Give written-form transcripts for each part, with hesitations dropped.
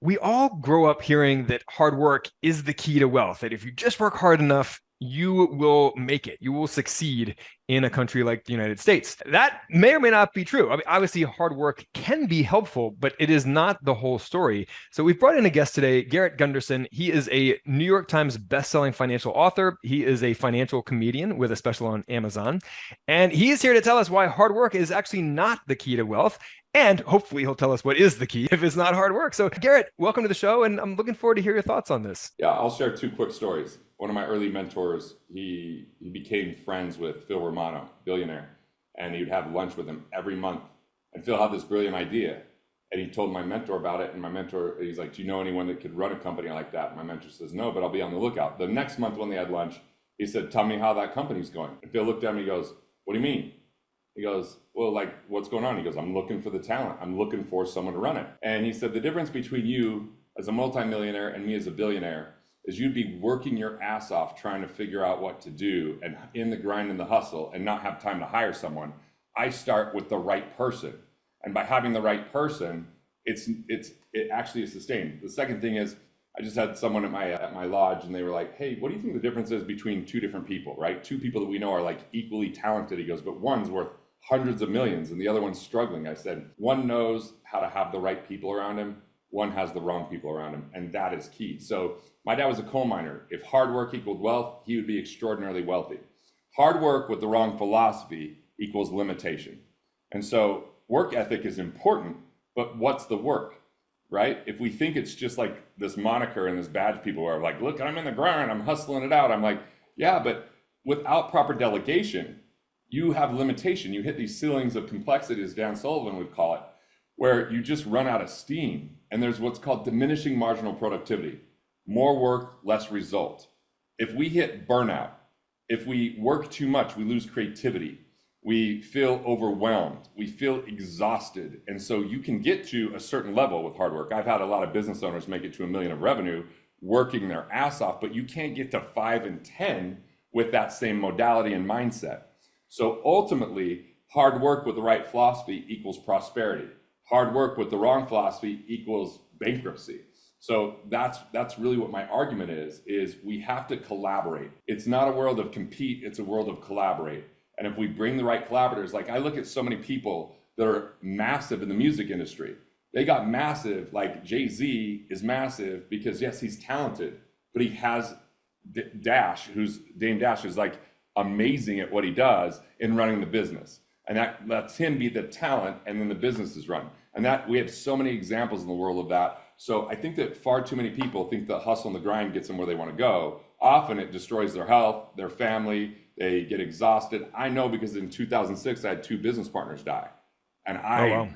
We all grow up hearing that hard work is the key to wealth, that if you just work hard enough, you will make it. You will succeed in a country like the United States. That may or may not be true. I mean, obviously, hard work can be helpful, but it is not the whole story. So we've brought in a guest today, Garrett Gunderson. He is a New York Times bestselling financial author. He is a financial comedian with a special on Amazon. And he is here to tell us why hard work is actually not the key to wealth. And hopefully he'll tell us what is the key if it's not hard work. So Garrett, welcome to the show. And I'm looking forward to hear your thoughts on this. Yeah, I'll share two quick stories. One of my early mentors, he became friends with Phil Romano, billionaire, and he would have lunch with him every month. And Phil had this brilliant idea, and he told my mentor about it. And my mentor, he's like, "Do you know anyone that could run a company like that?" And my mentor says, "No, but I'll be on the lookout." The next month when they had lunch, he said, "Tell me how that company's going." And Phil looked at me and he goes, "What do you mean?" He goes, "Well, like, what's going on?" He goes, "I'm looking for the talent. I'm looking for someone to run it." And he said, "The difference between you as a multimillionaire and me as a billionaire is you'd be working your ass off trying to figure out what to do and in the grind and the hustle and not have time to hire someone. I start with the right person. And by having the right person, it actually is sustained." The second thing is, I just had someone at my lodge and they were like, "Hey, what do you think the difference is between two different people, right? Two people that we know are like equally talented." He goes, "But one's worth hundreds of millions and the other one's struggling." I said, "One knows how to have the right people around him. One has the wrong people around him, and that is key." So my dad was a coal miner. If hard work equaled wealth, he would be extraordinarily wealthy. Hard work with the wrong philosophy equals limitation. And so work ethic is important, but what's the work, right? If we think it's just like this moniker and this badge people are like, "Look, I'm in the grind, I'm hustling it out." I'm like, yeah, but without proper delegation, you have limitation. You hit these ceilings of complexity, as Dan Sullivan would call it, where you just run out of steam. And there's what's called diminishing marginal productivity. More work, less result. If we hit burnout, if we work too much, we lose creativity. We feel overwhelmed. We feel exhausted. And so you can get to a certain level with hard work. I've had a lot of business owners make it to $1 million of revenue working their ass off, but you can't get to 5 and 10 with that same modality and mindset. So ultimately, hard work with the right philosophy equals prosperity. Hard work with the wrong philosophy equals bankruptcy. So that's really what my argument is we have to collaborate. It's not a world of compete, it's a world of collaborate. And if we bring the right collaborators, like I look at so many people that are massive in the music industry. They got massive, like Jay-Z is massive because yes, he's talented, but he has Dame Dash is like amazing at what he does in running the business. And that lets him be the talent, and then the business is run. And that we have so many examples in the world of that. So I think that far too many people think the hustle and the grind gets them where they want to go. Often it destroys their health, their family, they get exhausted. I know because in 2006, I had 2 business partners die. And I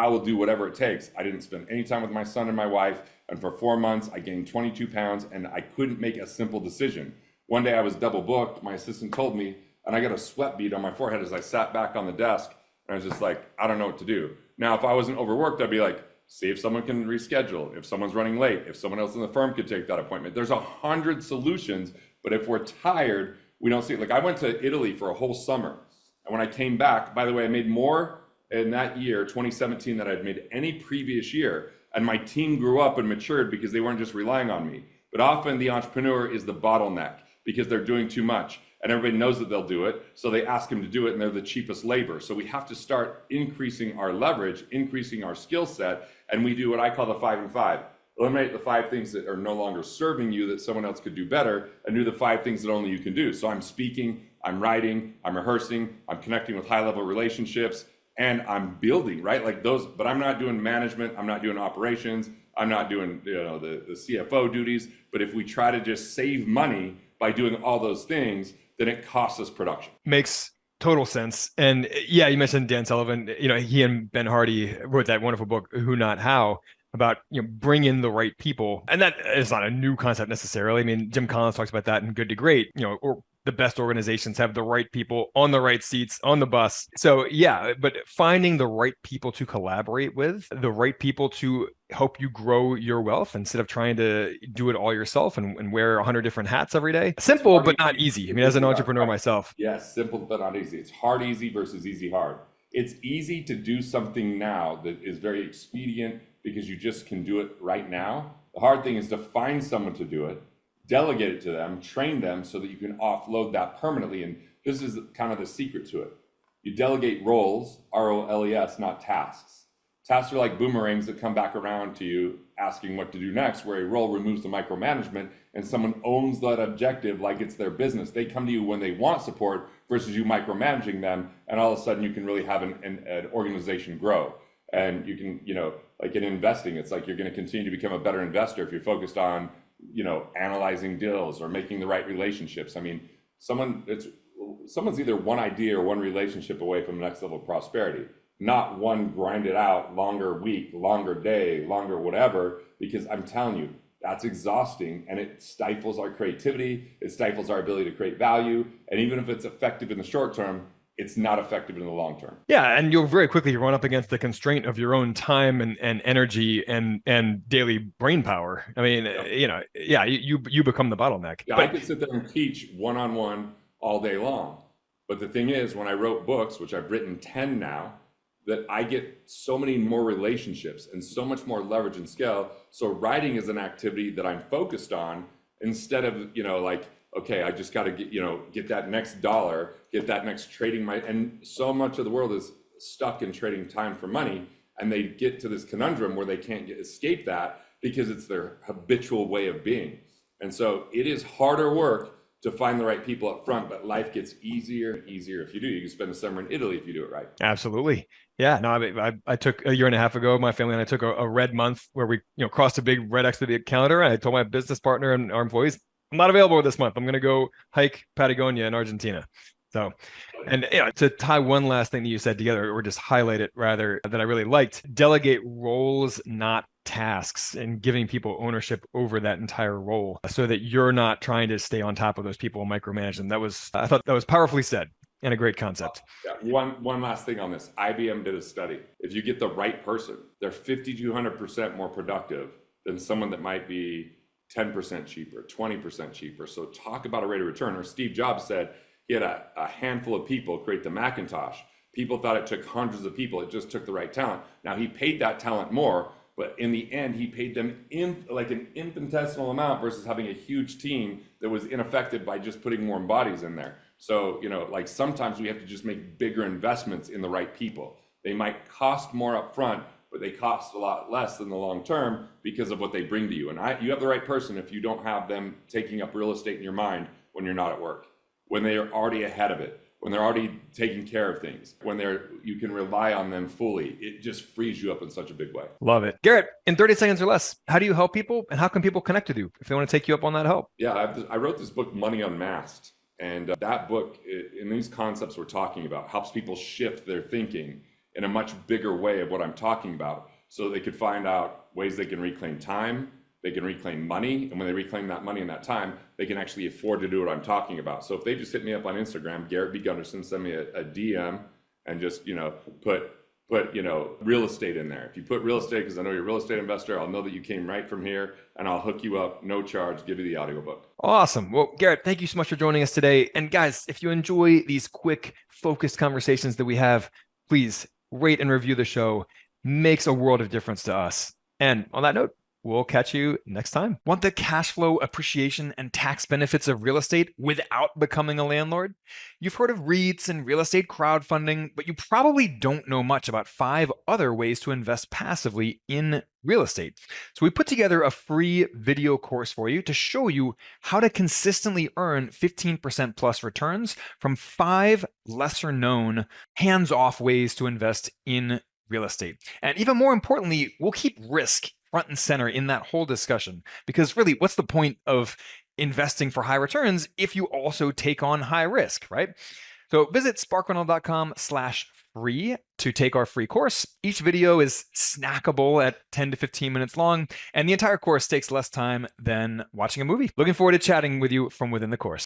will do whatever it takes. I didn't spend any time with my son and my wife. And for 4 months, I gained 22 pounds and I couldn't make a simple decision. One day I was double booked. My assistant told me, and I got a sweat bead on my forehead as I sat back on the desk. And I was just like, I don't know what to do. Now, if I wasn't overworked, I'd be like, see if someone can reschedule, if someone's running late, if someone else in the firm could take that appointment. There's 100 solutions, but if we're tired, we don't see it. Like I went to Italy for a whole summer. And when I came back, by the way, I made more in that year, 2017, than I'd made any previous year. And my team grew up and matured because they weren't just relying on me. But often the entrepreneur is the bottleneck because they're doing too much. And everybody knows that they'll do it, so they ask them to do it, and they're the cheapest labor. So we have to start increasing our leverage, increasing our skill set, and we do what I call the 5 and 5. Eliminate the 5 things that are no longer serving you that someone else could do better, and do the 5 things that only you can do. So I'm speaking, I'm writing, I'm rehearsing, I'm connecting with high-level relationships, and I'm building, right? Like those, but I'm not doing management, I'm not doing operations, I'm not doing the CFO duties. But if we try to just save money by doing all those things, then it costs us production. Makes total sense. And yeah, you mentioned Dan Sullivan. He and Ben Hardy wrote that wonderful book, Who Not How, about bring in the right people. And that is not a new concept necessarily. I mean, Jim Collins talks about that in Good to Great. Or the best organizations have the right people on the right seats on the bus. So yeah, but finding the right people to collaborate with, the right people to help you grow your wealth instead of trying to do it all yourself and wear 100 different hats every day. Simple, but not easy. I mean, as an entrepreneur myself. Yes, simple, but not easy. It's hard, easy versus easy, hard. It's easy to do something now that is very expedient, because you just can do it right now. The hard thing is to find someone to do it, delegate it to them, train them so that you can offload that permanently. And this is kind of the secret to it. You delegate roles, ROLES, not tasks. Tasks are like boomerangs that come back around to you asking what to do next, where a role removes the micromanagement and someone owns that objective like it's their business. They come to you when they want support versus you micromanaging them, and all of a sudden you can really have an organization grow. And you can, like in investing, it's like you're going to continue to become a better investor if you're focused on, analyzing deals or making the right relationships. I mean, someone's either one idea or one relationship away from the next level of prosperity, not one grinded out longer week, longer day, longer whatever, because I'm telling you, that's exhausting and it stifles our creativity. It stifles our ability to create value. And even if it's effective in the short term, it's not effective in the long term. Yeah, and you'll very quickly run up against the constraint of your own time and energy and daily brain power. I mean, you become the bottleneck. Yeah, I could sit there and teach one-on-one all day long. But the thing is, when I wrote books, which I've written 10 now, that I get so many more relationships and so much more leverage and scale. So writing is an activity that I'm focused on instead of, okay, I just got to get that next dollar, get that next trading. And so much of the world is stuck in trading time for money. And they get to this conundrum where they can't escape that because it's their habitual way of being. And so it is harder work to find the right people up front, but life gets easier and easier if you do. You can spend a summer in Italy if you do it right. Absolutely. Yeah, no, I took a year and a half ago, my family and I took a red month where we, crossed a big red X to the calendar. And I told my business partner and our employees, I'm not available this month. I'm going to go hike Patagonia in Argentina. So, and to tie one last thing that you said together, or just highlight it rather, that I really liked, delegate roles, not tasks, and giving people ownership over that entire role so that you're not trying to stay on top of those people and micromanage them. I thought that was powerfully said and a great concept. Yeah. One last thing on this. IBM did a study. If you get the right person, they're 50 to 100% more productive than someone that might be 10% cheaper, 20% cheaper. So talk about a rate of return. Or Steve Jobs said he had a handful of people create the Macintosh. People thought it took hundreds of people. It just took the right talent. Now he paid that talent more, but in the end, he paid them like an infinitesimal amount versus having a huge team that was ineffective by just putting more bodies in there. So, like sometimes we have to just make bigger investments in the right people. They might cost more up front, but they cost a lot less in the long term because of what they bring to you. And you have the right person if you don't have them taking up real estate in your mind when you're not at work, when they are already ahead of it, when they're already taking care of things, when you can rely on them fully. It just frees you up in such a big way. Love it. Garrett, in 30 seconds or less, how do you help people and how can people connect with you if they want to take you up on that help? Yeah, I wrote this book, Money Unmasked. And that book, in these concepts we're talking about, helps people shift their thinking in a much bigger way of what I'm talking about, so they could find out ways they can reclaim time, they can reclaim money, and when they reclaim that money and that time, they can actually afford to do what I'm talking about. So if they just hit me up on Instagram, Garrett B. Gunderson, send me a DM and just put real estate in there. If you put real estate, because I know you're a real estate investor, I'll know that you came right from here, and I'll hook you up, no charge, give you the audiobook. Awesome. Well, Garrett, thank you so much for joining us today. And guys, if you enjoy these quick, focused conversations that we have, please rate and review the show. Makes a world of difference to us. And on that note, we'll catch you next time. Want the cash flow, appreciation, and tax benefits of real estate without becoming a landlord? You've heard of REITs and real estate crowdfunding, but you probably don't know much about 5 other ways to invest passively in real estate. So we put together a free video course for you to show you how to consistently earn 15% plus returns from 5 lesser known hands-off ways to invest in real estate. And even more importantly, we'll keep risk front and center in that whole discussion, because really, what's the point of investing for high returns if you also take on high risk, right? So visit sparkrental.com/free to take our free course. Each video is snackable at 10 to 15 minutes long, and the entire course takes less time than watching a movie. Looking forward to chatting with you from within the course.